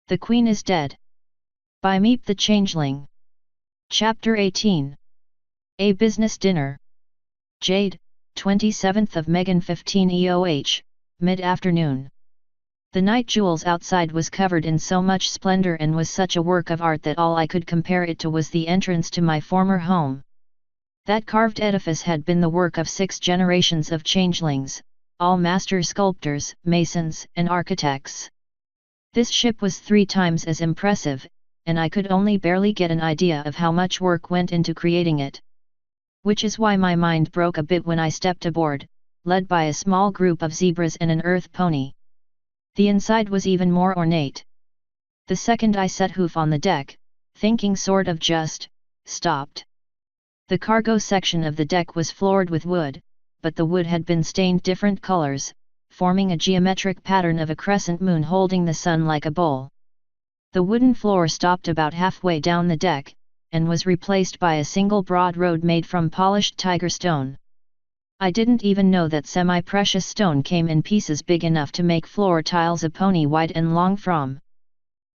The Queen is Dead. By Meep the Changeling. Chapter 18. A Business Dinner. Jade, 27th of Megan 15 EOH, mid-afternoon. The night jewels outside was covered in so much splendor and was such a work of art that all I could compare it to was the entrance to my former home. That carved edifice had been the work of 6 generations of changelings, all master sculptors, masons, and architects. This ship was 3 times as impressive, and I could only barely get an idea of how much work went into creating it. Which is why my mind broke a bit when I stepped aboard, led by a small group of zebras and an earth pony. The inside was even more ornate. The second I set hoof on the deck, thinking sort of just stopped. The cargo section of the deck was floored with wood, but the wood had been stained different colors, forming a geometric pattern of a crescent moon holding the sun like a bowl. The wooden floor stopped about halfway down the deck, and was replaced by a single broad road made from polished tiger stone. I didn't even know that semi-precious stone came in pieces big enough to make floor tiles a pony wide and long from.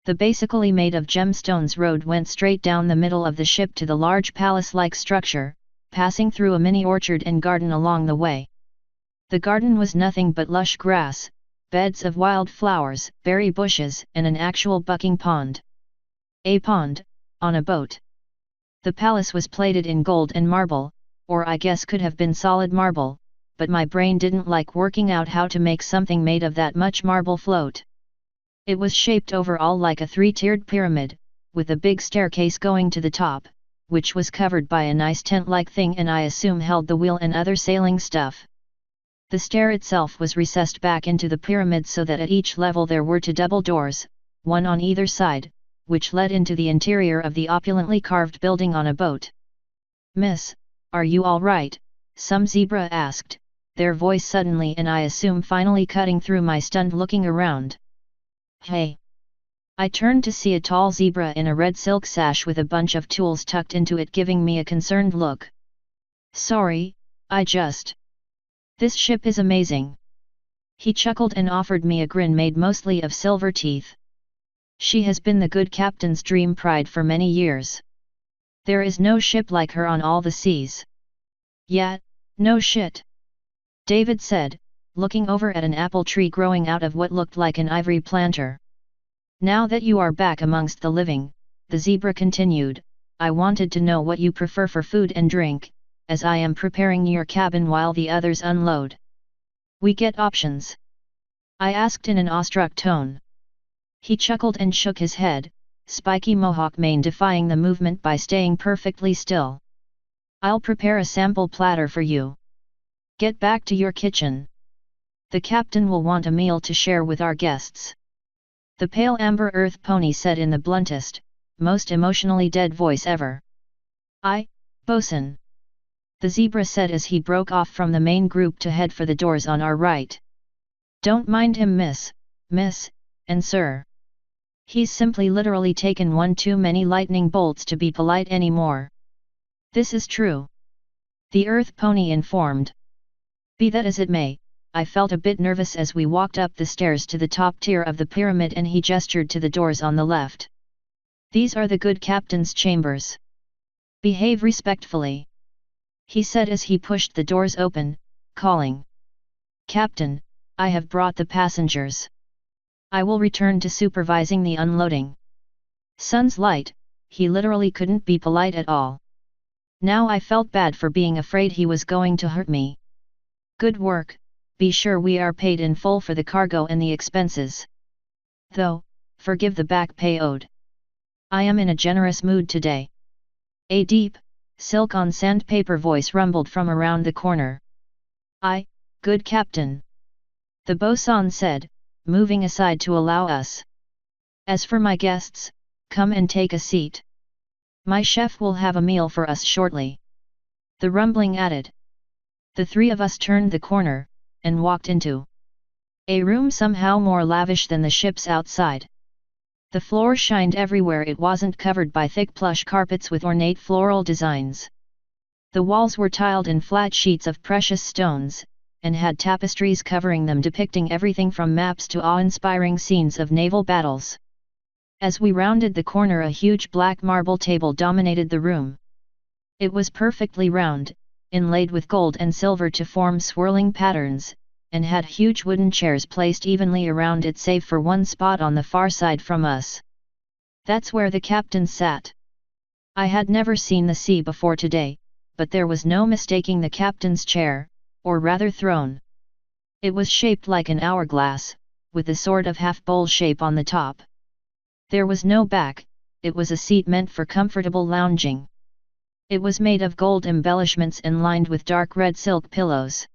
The basically made of gemstones road went straight down the middle of the ship to the large palace-like structure, passing through a mini orchard and garden along the way. The garden was nothing but lush grass, beds of wild flowers, berry bushes, and an actual bucking pond. A pond, on a boat. The palace was plated in gold and marble, or I guess could have been solid marble, but my brain didn't like working out how to make something made of that much marble float. It was shaped overall like a 3-tiered pyramid, with a big staircase going to the top, which was covered by a nice tent-like thing and I assume held the wheel and other sailing stuff. The stair itself was recessed back into the pyramid so that at each level there were 2 double doors, one on either side, which led into the interior of the opulently carved building on a boat. "Miss, are you all right?" some zebra asked, their voice suddenly and I assume finally cutting through my stunned looking around. "Hey!" I turned to see a tall zebra in a red silk sash with a bunch of tools tucked into it giving me a concerned look. "Sorry, This ship is amazing." He chuckled and offered me a grin made mostly of silver teeth. "She has been the good captain's dream pride for many years. There is no ship like her on all the seas." "Yeah, no shit," David said, looking over at an apple tree growing out of what looked like an ivory planter. "Now that you are back amongst the living," the zebra continued, "I wanted to know what you prefer for food and drink, as I am preparing your cabin while the others unload." "We get options?" I asked in an awestruck tone. He chuckled and shook his head, spiky mohawk mane defying the movement by staying perfectly still. "I'll prepare a sample platter for you. Get back to your kitchen. The captain will want a meal to share with our guests." The pale amber earth pony said in the bluntest, most emotionally dead voice ever. "Aye, bosun," the zebra said as he broke off from the main group to head for the doors on our right. "Don't mind him, miss, and sir. He's simply literally taken one too many lightning bolts to be polite anymore." "This is true," the earth pony informed. Be that as it may, I felt a bit nervous as we walked up the stairs to the top tier of the pyramid and he gestured to the doors on the left. "These are the good captain's chambers. Behave respectfully," he said as he pushed the doors open, calling. "Captain, I have brought the passengers. I will return to supervising the unloading." Sun's light, he literally couldn't be polite at all. Now I felt bad for being afraid he was going to hurt me. "Good work, be sure we are paid in full for the cargo and the expenses. Though, forgive the back pay owed. I am in a generous mood today." A deep, silk on sandpaper voice rumbled from around the corner. "Aye, good captain," the bosun said, moving aside to allow us. "As for my guests, come and take a seat. My chef will have a meal for us shortly," the rumbling added. The 3 of us turned the corner, and walked into a room somehow more lavish than the ship's outside. The floor shined everywhere. It wasn't covered by thick plush carpets with ornate floral designs. The walls were tiled in flat sheets of precious stones, and had tapestries covering them depicting everything from maps to awe-inspiring scenes of naval battles. As we rounded the corner, a huge black marble table dominated the room. It was perfectly round, inlaid with gold and silver to form swirling patterns, and had huge wooden chairs placed evenly around it save for one spot on the far side from us. That's where the captain sat. I had never seen the sea before today, but there was no mistaking the captain's chair, or rather throne. It was shaped like an hourglass, with a sort of half-bowl shape on the top. There was no back, it was a seat meant for comfortable lounging. It was made of gold embellishments and lined with dark red silk pillows.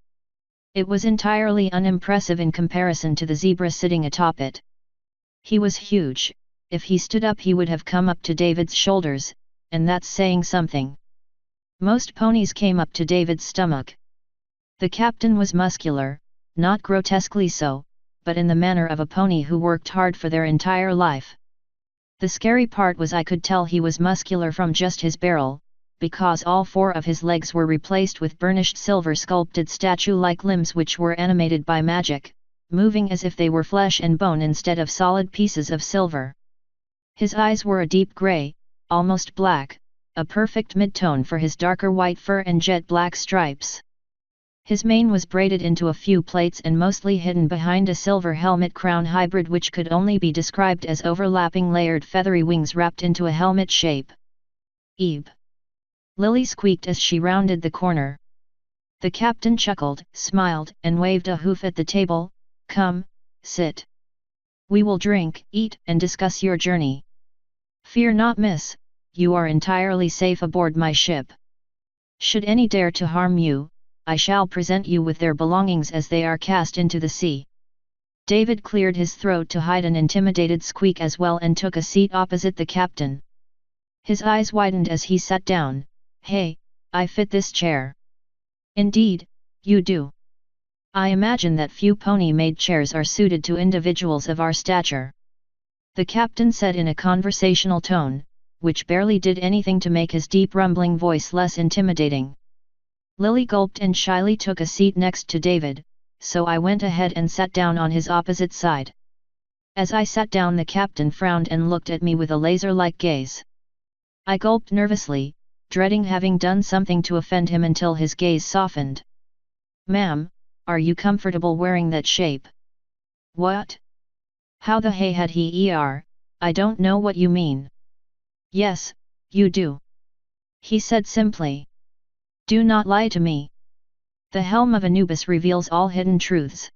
It was entirely unimpressive in comparison to the zebra sitting atop it. He was huge. If he stood up he would have come up to David's shoulders, and that's saying something. Most ponies came up to David's stomach. The captain was muscular, not grotesquely so, but in the manner of a pony who worked hard for their entire life. The scary part was I could tell he was muscular from just his barrel, because all four of his legs were replaced with burnished silver sculpted statue-like limbs which were animated by magic, moving as if they were flesh and bone instead of solid pieces of silver. His eyes were a deep grey, almost black, a perfect mid-tone for his darker white fur and jet black stripes. His mane was braided into a few plaits and mostly hidden behind a silver helmet crown hybrid which could only be described as overlapping layered feathery wings wrapped into a helmet shape. "Eeb!" Lily squeaked as she rounded the corner. The captain chuckled, smiled, and waved a hoof at the table. "Come, sit. We will drink, eat, and discuss your journey. Fear not, miss, you are entirely safe aboard my ship. Should any dare to harm you, I shall present you with their belongings as they are cast into the sea." David cleared his throat to hide an intimidated squeak as well and took a seat opposite the captain. His eyes widened as he sat down. "Hey, I fit this chair." "Indeed, you do. I imagine that few pony-made chairs are suited to individuals of our stature," the captain said in a conversational tone, which barely did anything to make his deep rumbling voice less intimidating. Lily gulped and shyly took a seat next to David, so I went ahead and sat down on his opposite side. As I sat down, the captain frowned and looked at me with a laser-like gaze. I gulped nervously, dreading having done something to offend him until his gaze softened. "Ma'am, are you comfortable wearing that shape?" "What? How the hay had he I don't know what you mean." "Yes, you do," he said simply. "Do not lie to me. The helm of Anubis reveals all hidden truths.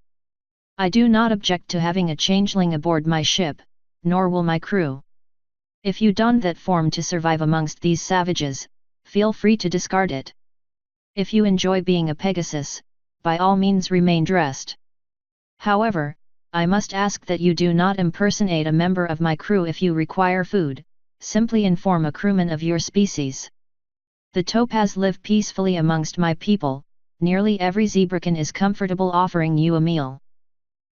I do not object to having a changeling aboard my ship, nor will my crew. If you don that form to survive amongst these savages, feel free to discard it. If you enjoy being a Pegasus, by all means remain dressed. However, I must ask that you do not impersonate a member of my crew. If you require food, simply inform a crewman of your species. The topaz live peacefully amongst my people, nearly every zebrakin is comfortable offering you a meal."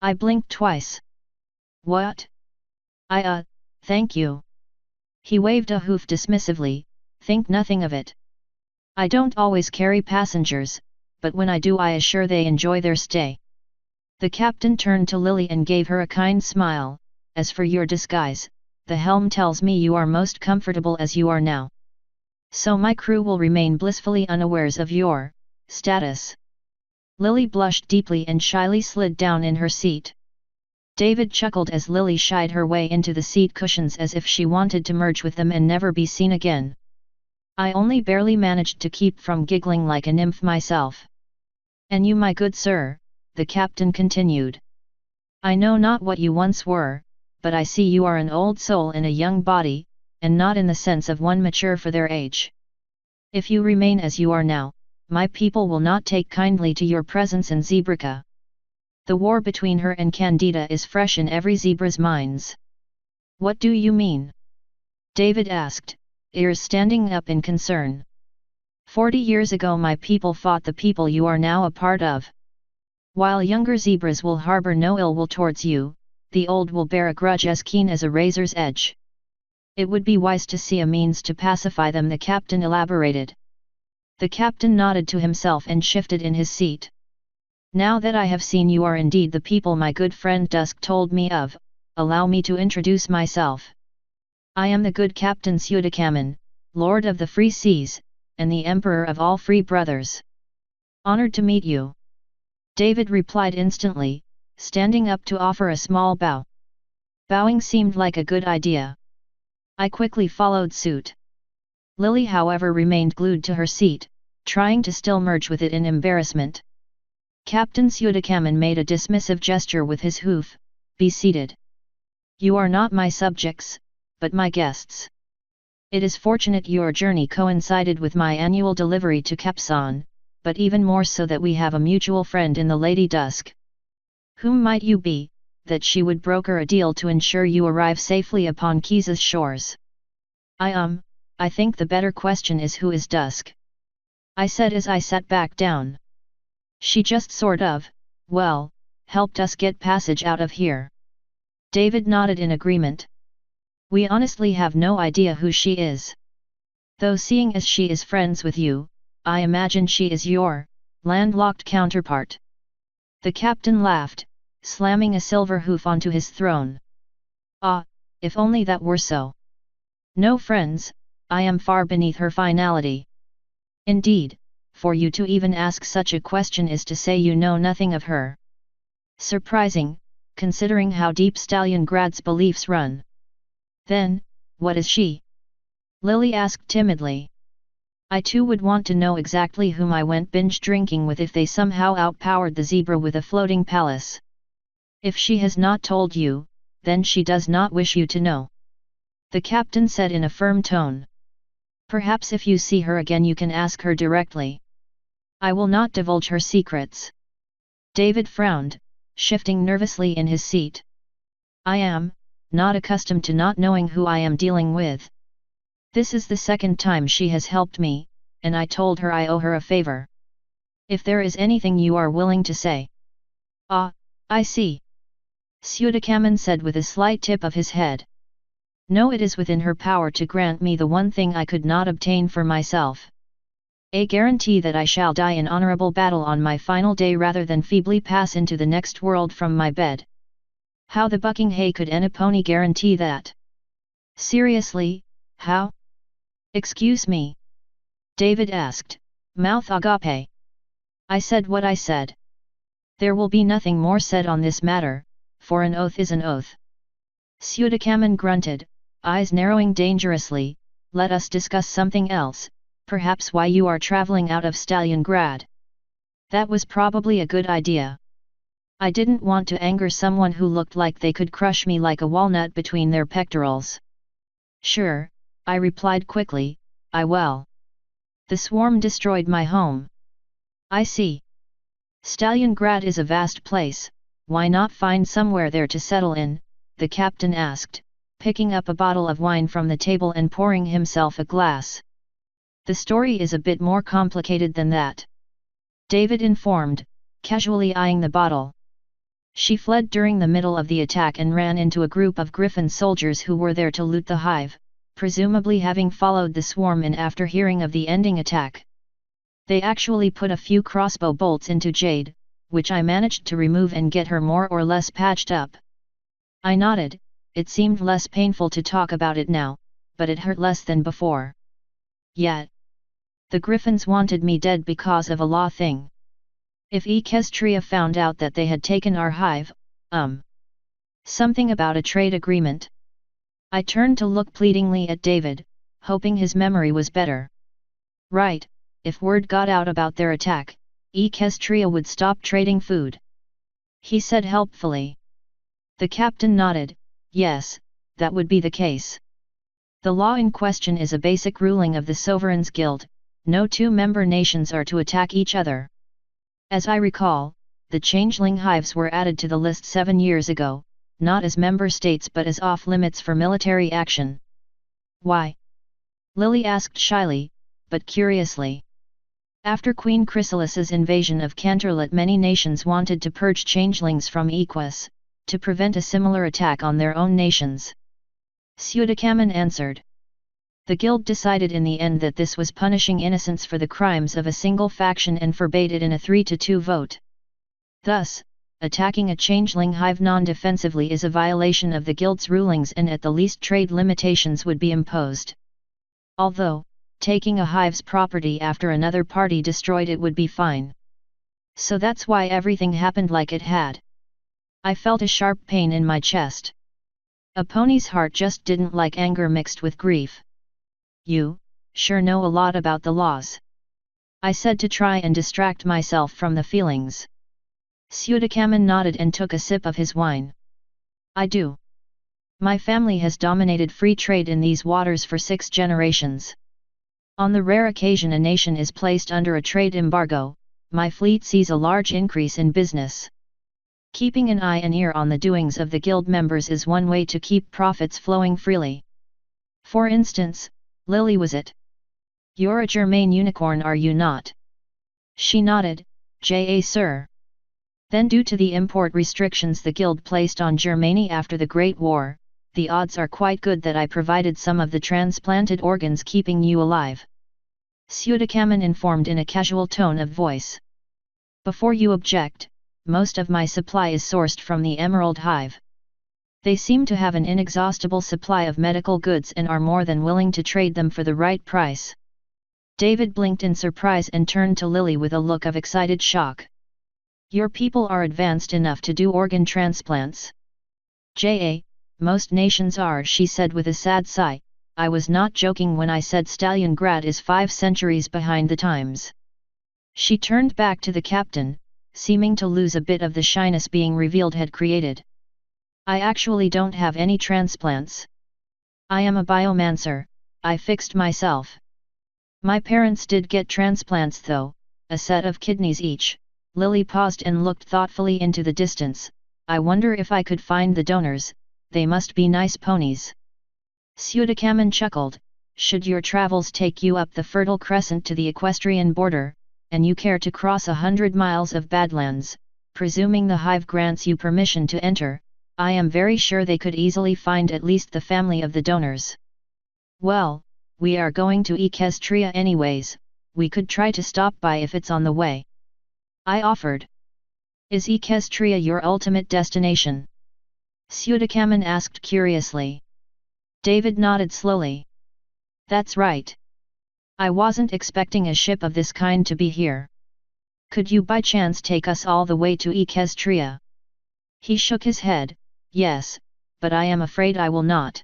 I blinked twice. "What? Thank you." He waved a hoof dismissively. "Think nothing of it. I don't always carry passengers, but when I do I assure they enjoy their stay." The captain turned to Lily and gave her a kind smile. "As for your disguise, the helm tells me you are most comfortable as you are now. So my crew will remain blissfully unawares of your status." Lily blushed deeply and shyly slid down in her seat. David chuckled as Lily shied her way into the seat cushions as if she wanted to merge with them and never be seen again. I only barely managed to keep from giggling like a nymph myself. "And you, my good sir," the captain continued. "I know not what you once were, but I see you are an old soul in a young body, and not in the sense of one mature for their age. If you remain as you are now, my people will not take kindly to your presence in Zebrica. The war between her and Candida is fresh in every zebra's minds." "What do you mean?" David asked, ears standing up in concern. 40 years ago my people fought the people you are now a part of. While younger zebras will harbor no ill will towards you, the old will bear a grudge as keen as a razor's edge. It would be wise to see a means to pacify them, the captain elaborated. The captain nodded to himself and shifted in his seat. "Now that I have seen you are indeed the people my good friend Dusk told me of, allow me to introduce myself. I am the good Captain Sudakaman, Lord of the Free Seas, and the Emperor of all free brothers. Honored to meet you. David replied instantly, standing up to offer a small bow. Bowing seemed like a good idea. I quickly followed suit. Lily, however, remained glued to her seat, trying to still merge with it in embarrassment. Captain Sudakaman made a dismissive gesture with his hoof. Be seated. You are not my subjects, but my guests. It is fortunate your journey coincided with my annual delivery to Capson, but even more so that we have a mutual friend in the Lady Dusk. Whom might you be, that she would broker a deal to ensure you arrive safely upon Keys's shores? I think the better question is who is Dusk? I said as I sat back down. She just sort of, well, helped us get passage out of here. David nodded in agreement. We honestly have no idea who she is. Though seeing as she is friends with you, I imagine she is your landlocked counterpart. The captain laughed, slamming a silver hoof onto his throne. Ah, if only that were so. No friends, I am far beneath her finality. Indeed, for you to even ask such a question is to say you know nothing of her. Surprising, considering how deep Stalin's beliefs run. Then, what is she? Lily asked timidly. I too would want to know exactly whom I went binge drinking with if they somehow outpowered the zebra with a floating palace. If she has not told you, then she does not wish you to know. The captain said in a firm tone. Perhaps if you see her again you can ask her directly. I will not divulge her secrets. David frowned, shifting nervously in his seat. I am not accustomed to not knowing who I am dealing with. This is the second time she has helped me, and I told her I owe her a favor. If there is anything you are willing to say. Ah, I see. Sudakaman said with a slight tip of his head. No, it is within her power to grant me the one thing I could not obtain for myself. A guarantee that I shall die in honorable battle on my final day rather than feebly pass into the next world from my bed. How the bucking hay could any pony guarantee that? Seriously, how? Excuse me? David asked, mouth agape. I said what I said. There will be nothing more said on this matter, for an oath is an oath. Sudakaman grunted, eyes narrowing dangerously. Let us discuss something else, perhaps why you are traveling out of Stalingrad. That was probably a good idea. I didn't want to anger someone who looked like they could crush me like a walnut between their pectorals. Sure, I replied quickly, well. The swarm destroyed my home. I see. Stalingrad is a vast place, why not find somewhere there to settle in? The captain asked, picking up a bottle of wine from the table and pouring himself a glass. The story is a bit more complicated than that. David informed, casually eyeing the bottle. She fled during the middle of the attack and ran into a group of Griffin soldiers who were there to loot the hive, presumably having followed the swarm in after hearing of the ending attack. They actually put a few crossbow bolts into Jade, which I managed to remove and get her more or less patched up. I nodded, it seemed less painful to talk about it now, but it hurt less than before. Yet, the Griffins wanted me dead because of a law thing. If Equestria found out that they had taken our hive, something about a trade agreement. I turned to look pleadingly at David, hoping his memory was better. Right, if word got out about their attack, Equestria would stop trading food. He said helpfully. The captain nodded, yes, that would be the case. The law in question is a basic ruling of the Sovereign's Guild, no two member nations are to attack each other. As I recall, the changeling hives were added to the list 7 years ago, not as member states but as off-limits for military action. Why? Lily asked shyly, but curiously. After Queen Chrysalis's invasion of Canterlot, many nations wanted to purge changelings from Equus, to prevent a similar attack on their own nations. Sudakaman answered. The guild decided in the end that this was punishing innocents for the crimes of a single faction and forbade it in a 3-2 vote. Thus, attacking a changeling hive non-defensively is a violation of the guild's rulings and at the least trade limitations would be imposed. Although, taking a hive's property after another party destroyed it would be fine. So that's why everything happened like it had. I felt a sharp pain in my chest. A pony's heart just didn't like anger mixed with grief. You, sure know a lot about the laws. I said to try and distract myself from the feelings. Sudakaman nodded and took a sip of his wine. I do. My family has dominated free trade in these waters for 6 generations. On the rare occasion a nation is placed under a trade embargo, my fleet sees a large increase in business. Keeping an eye and ear on the doings of the guild members is one way to keep profits flowing freely. For instance, Lily was it. You're a Germain unicorn, are you not? She nodded, sir. Then due to the import restrictions the guild placed on Germany after the Great War, the odds are quite good that I provided some of the transplanted organs keeping you alive. Sudakaman informed in a casual tone of voice. Before you object, most of my supply is sourced from the Emerald Hive. They seem to have an inexhaustible supply of medical goods and are more than willing to trade them for the right price. David blinked in surprise and turned to Lily with a look of excited shock. Your people are advanced enough to do organ transplants? Most nations are, she said with a sad sigh. I was not joking when I said Stalingrad is 5 centuries behind the times. She turned back to the captain, seeming to lose a bit of the shyness being revealed had created. I actually don't have any transplants. I am a biomancer, I fixed myself. My parents did get transplants though, a set of kidneys each. Lily paused and looked thoughtfully into the distance. I wonder if I could find the donors, they must be nice ponies. Sudakaman chuckled, should your travels take you up the Fertile Crescent to the equestrian border, and you care to cross 100 miles of Badlands, presuming the hive grants you permission to enter, I am very sure they could easily find at least the family of the donors. Well, we are going to Equestria anyways, we could try to stop by if it's on the way. I offered. Is Equestria your ultimate destination? Sudakaman asked curiously. David nodded slowly. That's right. I wasn't expecting a ship of this kind to be here. Could you by chance take us all the way to Equestria? He shook his head, yes, but I am afraid I will not.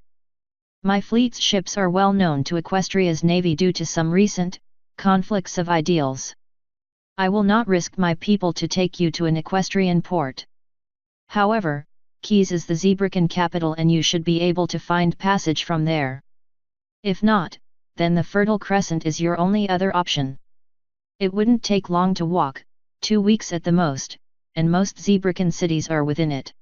My fleet's ships are well known to Equestria's navy due to some recent conflicts of ideals. I will not risk my people to take you to an equestrian port. However, Keys is the Zebrakan capital and you should be able to find passage from there. If not, then the Fertile Crescent is your only other option. It wouldn't take long to walk, 2 weeks at the most, and most Zebrakan cities are within it.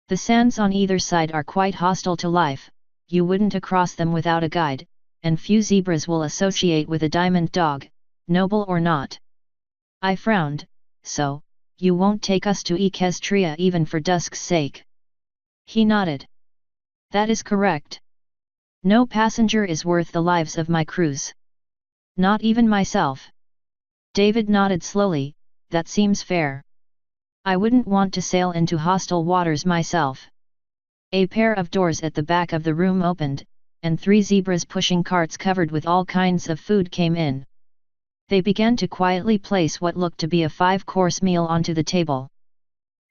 The sands on either side are quite hostile to life, you wouldn't cross them without a guide, and few zebras will associate with a diamond dog, noble or not. I frowned, so, you won't take us to Equestria even for Dusk's sake? He nodded. That is correct. No passenger is worth the lives of my crews. Not even myself. David nodded slowly, that seems fair. I wouldn't want to sail into hostile waters myself. A pair of doors at the back of the room opened, and 3 zebras pushing carts covered with all kinds of food came in. They began to quietly place what looked to be a 5-course meal onto the table.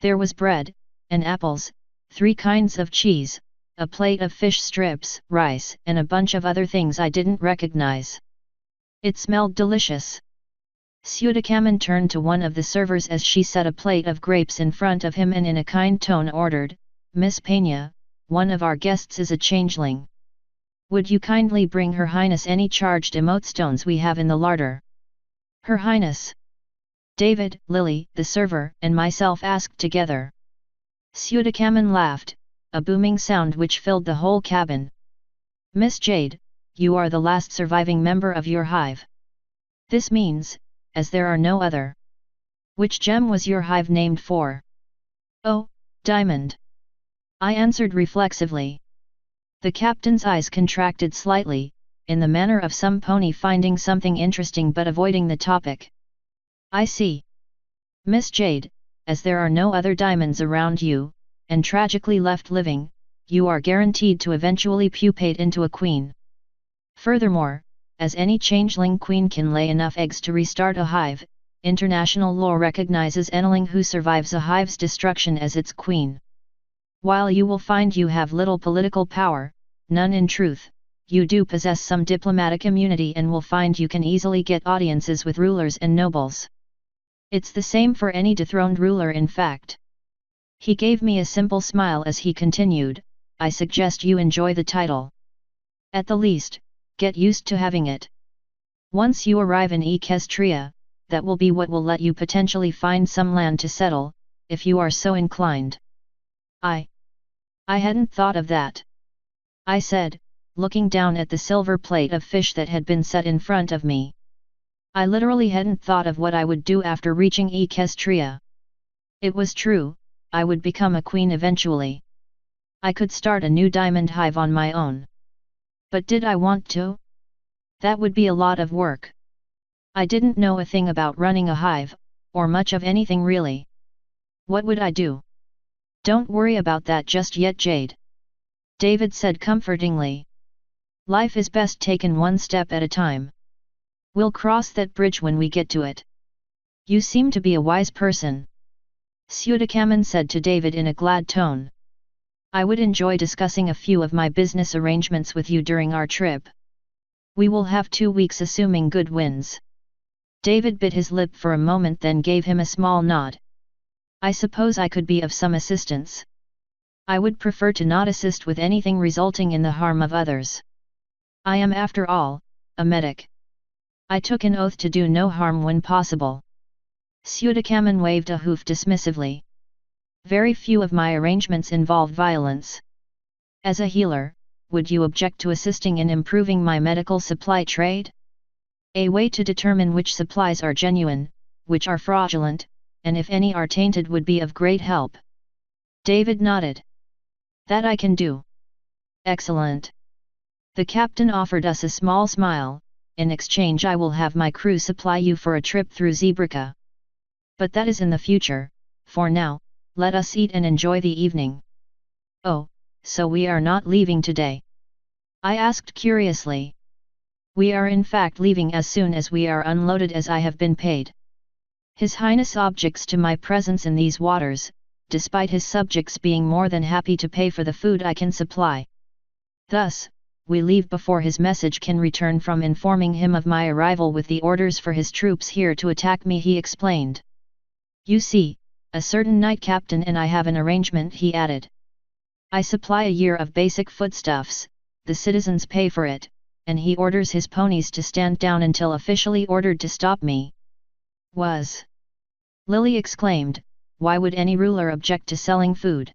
There was bread, and apples, 3 kinds of cheese, a plate of fish strips, rice, and a bunch of other things I didn't recognize. It smelled delicious. Sudakaman turned to one of the servers as she set a plate of grapes in front of him and in a kind tone ordered, Miss Peña, one of our guests is a changeling. Would you kindly bring Her Highness any charged emote stones we have in the larder? Her Highness. David, Lily, the server, and myself asked together. Sudakaman laughed, a booming sound which filled the whole cabin. Miss Jade, you are the last surviving member of your hive. This means, as there are no other. Which gem was your hive named for? Oh, diamond. I answered reflexively. The captain's eyes contracted slightly, in the manner of some pony finding something interesting but avoiding the topic. I see. Miss Jade, as there are no other diamonds around you, and tragically left living, you are guaranteed to eventually pupate into a queen. Furthermore, as any changeling queen can lay enough eggs to restart a hive, international law recognizes anyling who survives a hive's destruction as its queen. While you will find you have little political power, none in truth, you do possess some diplomatic immunity and will find you can easily get audiences with rulers and nobles. It's the same for any dethroned ruler in fact. He gave me a simple smile as he continued, I suggest you enjoy the title. At the least, get used to having it. Once you arrive in Equestria, that will be what will let you potentially find some land to settle, if you are so inclined. I hadn't thought of that, I said, looking down at the silver plate of fish that had been set in front of me. I literally hadn't thought of what I would do after reaching Equestria. It was true, I would become a queen eventually. I could start a new diamond hive on my own. But did I want to? That would be a lot of work. I didn't know a thing about running a hive, or much of anything really. What would I do? Don't worry about that just yet, Jade. David said comfortingly. Life is best taken one step at a time. We'll cross that bridge when we get to it. You seem to be a wise person. Sudakaman said to David in a glad tone. I would enjoy discussing a few of my business arrangements with you during our trip. We will have 2 weeks assuming good winds. David bit his lip for a moment, then gave him a small nod. I suppose I could be of some assistance. I would prefer to not assist with anything resulting in the harm of others. I am after all, a medic. I took an oath to do no harm when possible. Sudakaman waved a hoof dismissively. Very few of my arrangements involve violence. As a healer, would you object to assisting in improving my medical supply trade? A way to determine which supplies are genuine, which are fraudulent, and if any are tainted would be of great help. David nodded. That I can do. Excellent. The captain offered us a small smile. In exchange I will have my crew supply you for a trip through Zebrica. But that is in the future. For now, let us eat and enjoy the evening. Oh, so we are not leaving today? I asked curiously. We are in fact leaving as soon as we are unloaded, as I have been paid. His Highness objects to my presence in these waters, despite his subjects being more than happy to pay for the food I can supply. Thus, we leave before his message can return from informing him of my arrival with the orders for his troops here to attack me, he explained. You see, a certain knight captain and I have an arrangement, he added. I supply a year of basic foodstuffs, the citizens pay for it, and he orders his ponies to stand down until officially ordered to stop me. Lily exclaimed, why would any ruler object to selling food?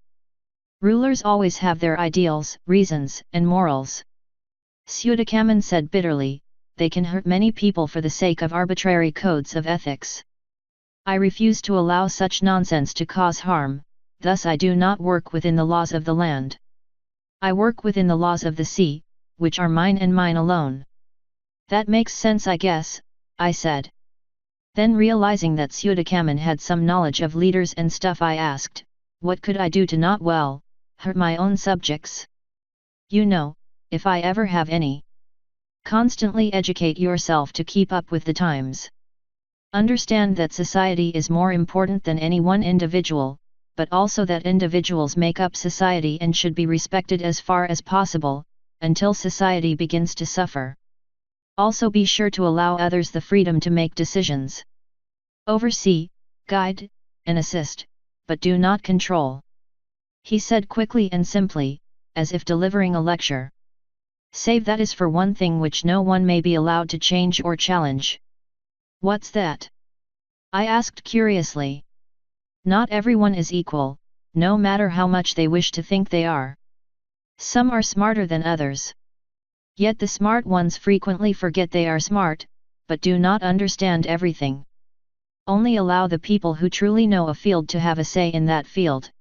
Rulers always have their ideals, reasons, and morals. Sudakaman said bitterly, they can hurt many people for the sake of arbitrary codes of ethics. I refuse to allow such nonsense to cause harm, thus I do not work within the laws of the land. I work within the laws of the sea, which are mine and mine alone. That makes sense, I guess, I said. Then realizing that Sudakaman had some knowledge of leaders and stuff, I asked, what could I do to not hurt my own subjects? You know, if I ever have any. Constantly educate yourself to keep up with the times. Understand that society is more important than any one individual, but also that individuals make up society and should be respected as far as possible, until society begins to suffer. Also be sure to allow others the freedom to make decisions. Oversee, guide, and assist, but do not control. He said quickly and simply, as if delivering a lecture. Save that is for one thing which no one may be allowed to change or challenge. What's that? I asked curiously. Not everyone is equal, no matter how much they wish to think they are. Some are smarter than others. Yet the smart ones frequently forget they are smart, but do not understand everything. Only allow the people who truly know a field to have a say in that field.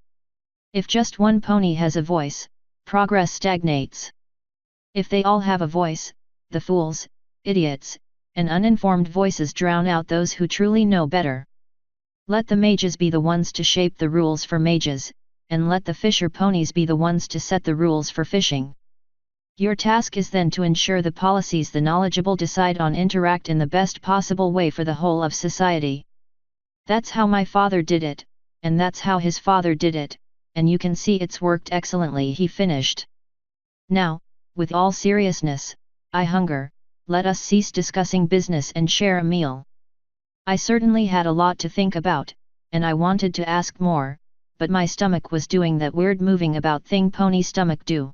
If just one pony has a voice, progress stagnates. If they all have a voice, the fools, idiots, and uninformed voices drown out those who truly know better. Let the mages be the ones to shape the rules for mages, and let the fisher ponies be the ones to set the rules for fishing. Your task is then to ensure the policies the knowledgeable decide on interact in the best possible way for the whole of society. That's how my father did it, and that's how his father did it, and you can see it's worked excellently," he finished. "Now, with all seriousness, I hunger, let us cease discussing business and share a meal." I certainly had a lot to think about, and I wanted to ask more, but my stomach was doing that weird moving about thing pony stomach do.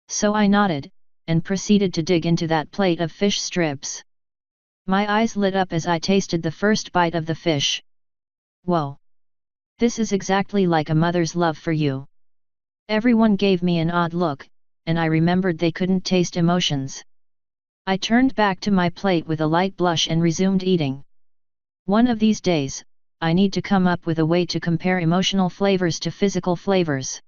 So I nodded, and proceeded to dig into that plate of fish strips. My eyes lit up as I tasted the first bite of the fish. Whoa! This is exactly like a mother's love for you. Everyone gave me an odd look, and I remembered they couldn't taste emotions. I turned back to my plate with a light blush and resumed eating. One of these days, I need to come up with a way to compare emotional flavors to physical flavors.